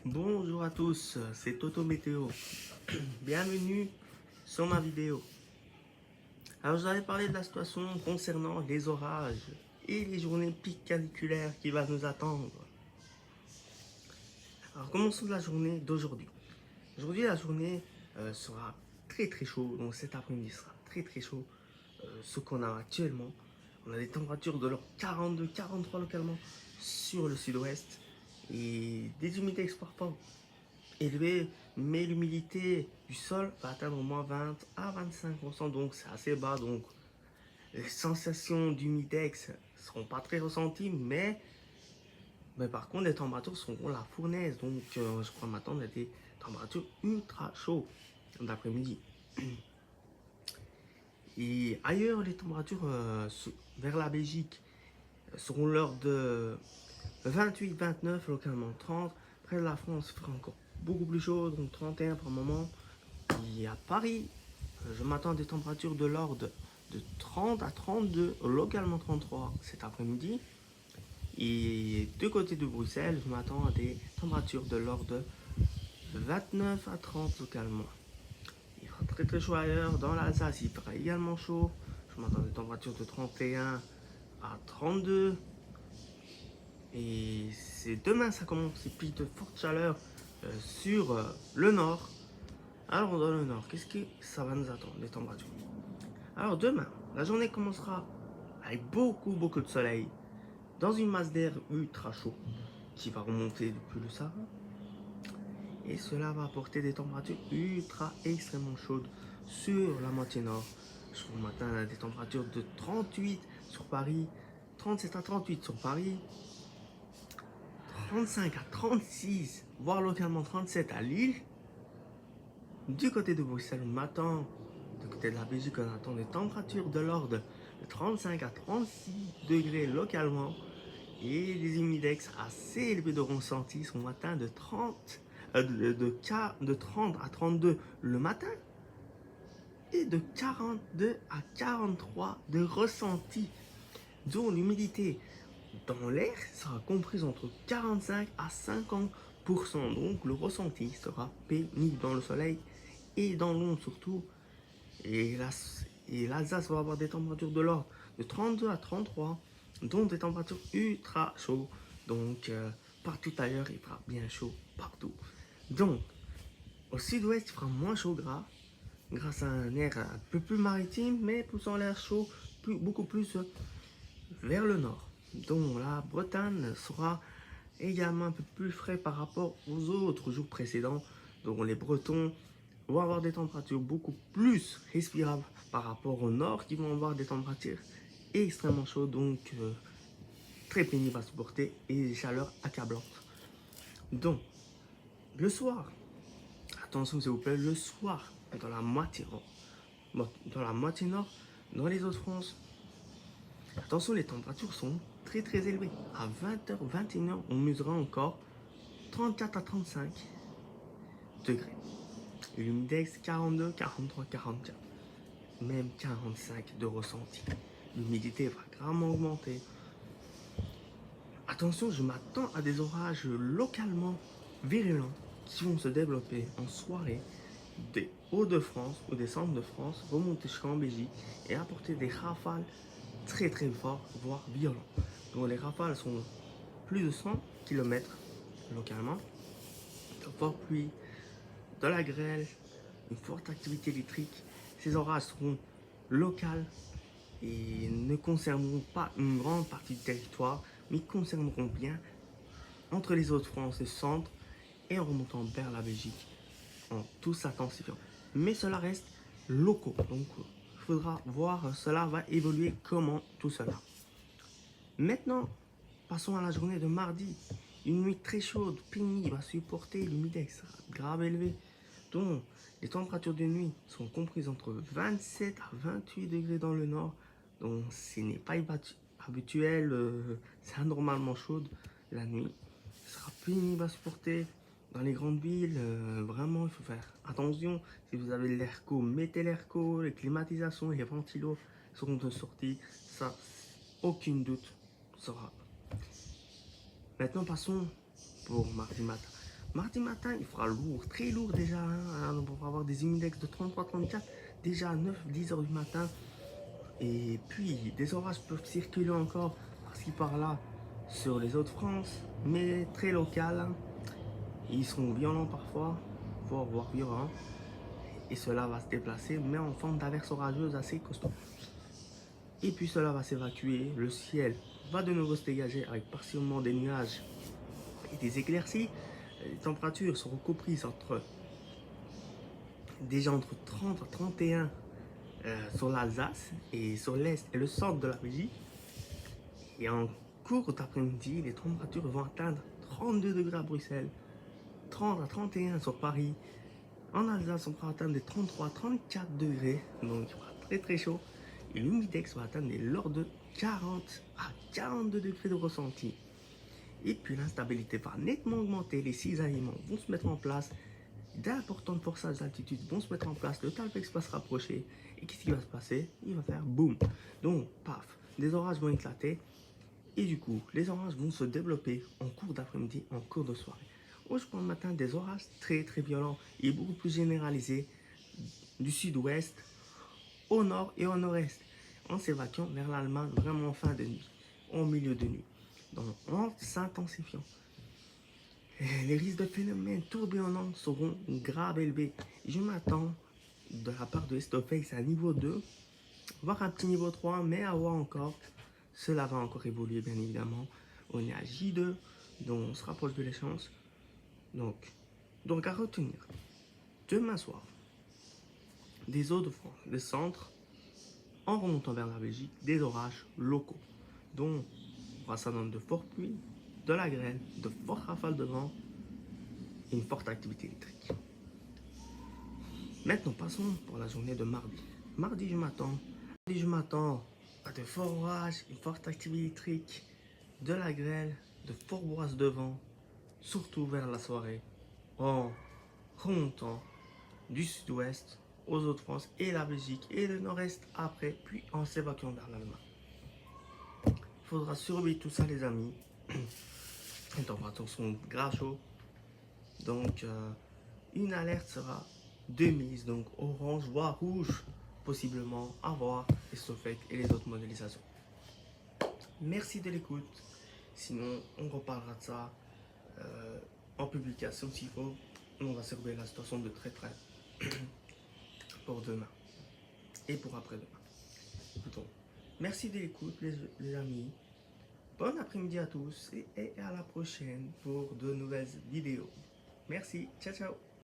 Bonjour à tous, c'est Toto Météo. Bienvenue sur ma vidéo. Alors je vais parler de la situation concernant les orages et les journées pics caniculaires qui vont nous attendre. Alors commençons de la journée d'aujourd'hui. Aujourd'hui la journée sera très chaud, donc cet après-midi sera très chaud. Ce qu'on a actuellement, on a des températures de l'ordre 42-43 localement sur le sud-ouest et des humidités parfois élevé, mais l'humidité du sol va atteindre au moins 20 à 25%, donc c'est assez bas. Donc les sensations d'humidex ne seront pas très ressenties, mais par contre les températures seront la fournaise. Donc je crois m'attendre à des températures ultra chaudes d'après-midi. Et ailleurs, les températures vers la Belgique seront l'heure de 28-29, localement 30. Près de la France, il fera encore beaucoup plus chaud, donc 31 par moment. Et à Paris, je m'attends à des températures de l'ordre de 30 à 32, localement 33 cet après-midi. Et de côté de Bruxelles, je m'attends à des températures de l'ordre de 29 à 30 localement. Il fera très chaud ailleurs. Dans l'Alsace, il fera également chaud. Je m'attends à des températures de 31 à 32. Et c'est demain, ça commence ces pics de forte chaleur sur le nord. Alors dans le nord, qu'est-ce que ça va nous attendre, les températures? Alors demain, la journée commencera avec beaucoup de soleil, dans une masse d'air ultra chaud qui va remonter depuis le Sahara. Et cela va apporter des températures extrêmement chaudes sur la moitié nord. Sur le matin, on a des températures de 38 sur Paris, 37 à 38 sur Paris, 35 à 36, voire localement 37 à Lille. Du côté de Bruxelles, on m'attend. Du côté de la Belgique, on attend des températures de l'ordre de 35 à 36 degrés localement et des humidex assez élevés de ressenti sont atteints de 30 à 32 le matin et de 42 à 43 de ressenti, dont l'humidité dans l'air sera comprise entre 45 à 50%. Donc le ressenti sera pénible dans le soleil et dans l'ombre surtout. Et l'Alsace va avoir des températures de l'ordre de 32 à 33, dont des températures ultra chaudes. Donc partout ailleurs, il fera bien chaud partout. Donc au sud-ouest, il fera moins chaud grâce à un air un peu plus maritime, mais poussant l'air chaud beaucoup plus vers le nord. Donc la Bretagne sera également un peu plus frais par rapport aux autres jours précédents. Donc les Bretons vont avoir des températures beaucoup plus respirables par rapport au nord qui vont avoir des températures extrêmement chaudes, donc très pénibles à supporter et des chaleurs accablantes. Donc le soir, attention s'il vous plaît, le soir dans la moitié nord, dans les Hauts-de-France, attention, les températures sont très élevées. À 20h, 21h, on mesurera encore 34 à 35 degrés. L'humidex 42, 43, 44. Même 45 de ressenti. L'humidité va gravement augmenter. Attention, je m'attends à des orages localement virulents qui vont se développer en soirée des Hauts-de-France ou des Centres de France, remonter jusqu'en Belgique et apporter des rafales très fortes, voire violentes. Donc les rafales sont plus de 100 km localement, de fortes pluies, de la grêle, une forte activité électrique. Ces orages seront locaux et ne concerneront pas une grande partie du territoire, mais concerneront bien entre les Hauts-de-France et le centre et en remontant vers la Belgique en tout s'intensifiant. Mais cela reste locaux, donc il faudra voir cela va évoluer comment tout cela. Maintenant, passons à la journée de mardi. Une nuit très chaude, pénible à supporter, l'humidex grave élevé. Donc, les températures de nuit sont comprises entre 27 à 28 degrés dans le nord. Donc, ce n'est pas habituel, c'est anormalement chaude la nuit. Ce sera pénible à supporter dans les grandes villes. Vraiment, il faut faire attention. Si vous avez l'airco, mettez l'airco, les climatisations et les ventilos seront de sortie. Ça, aucun doute sera. Maintenant, passons pour mardi matin. Mardi matin, il fera lourd, très lourd déjà. Hein. On va avoir des humidex de 33-34 déjà à 9-10 heures du matin. Et puis, des orages peuvent circuler encore par-ci par-là sur les Hauts-de-France, mais très local. Hein. Ils seront violents parfois, voire violents. Et cela va se déplacer, mais en forme d'averse orageuse assez costaud. Et puis cela va s'évacuer, le ciel va de nouveau se dégager avec partiellement des nuages et des éclaircies. Les températures seront comprises déjà entre 30 et 31 sur l'Alsace et sur l'Est et le centre de la Belgique. Et en cours d'après-midi, les températures vont atteindre 32 degrés à Bruxelles, 30 à 31 sur Paris. En Alsace, on pourra atteindre des 33 à 34 degrés, donc il fera très très chaud. Et l'humidex va atteindre des lors de 40 à 42 degrés de ressenti. Et puis l'instabilité va nettement augmenter, les cisaillements vont se mettre en place, d'importants forçages d'altitude vont se mettre en place, le Talpex va se rapprocher. Et qu'est-ce qui va se passer? Il va faire boum. Donc, paf, des orages vont éclater. Et du coup, les orages vont se développer en cours d'après-midi, en cours de soirée. Aujourd'hui matin, des orages très très violents et beaucoup plus généralisés du sud-ouest au nord et au nord-est, en s'évacuant vers l'Allemagne vraiment en fin de nuit, au milieu de nuit, donc en s'intensifiant. Les risques de phénomènes tourbillonnants seront graves élevés. Je m'attends de la part de Estoface à niveau 2, voire un petit niveau 3, mais à voir encore. Cela va encore évoluer bien évidemment. On est à J2, donc on se rapproche de l'échéance. Donc à retenir, demain soir, des Hauts-de-France, des centres, en remontant vers la Belgique, des orages locaux, dont ça donne de fortes pluies, de la grêle, de fortes rafales de vent et une forte activité électrique. Maintenant, passons pour la journée de mardi. Mardi, je m'attends à de forts orages, une forte activité électrique, de la grêle, de fortes bourrasques de vent, surtout vers la soirée, en remontant du sud-ouest aux Hauts-de-France et la Belgique et le nord-est après, puis en s'évacuant vers l'Allemagne. Il faudra surveiller tout ça, les amis. Les températures sont grave chaudes. Donc, une alerte sera de mise, donc orange, voire rouge, possiblement à voir, et Sofec et les autres modélisations. Merci de l'écoute. Sinon, on reparlera de ça en publication s'il faut. On va surveiller la situation de très près pour demain et pour après-demain. Donc, merci de l'écoute, les amis. Bon après-midi à tous et à la prochaine pour de nouvelles vidéos. Merci, ciao ciao.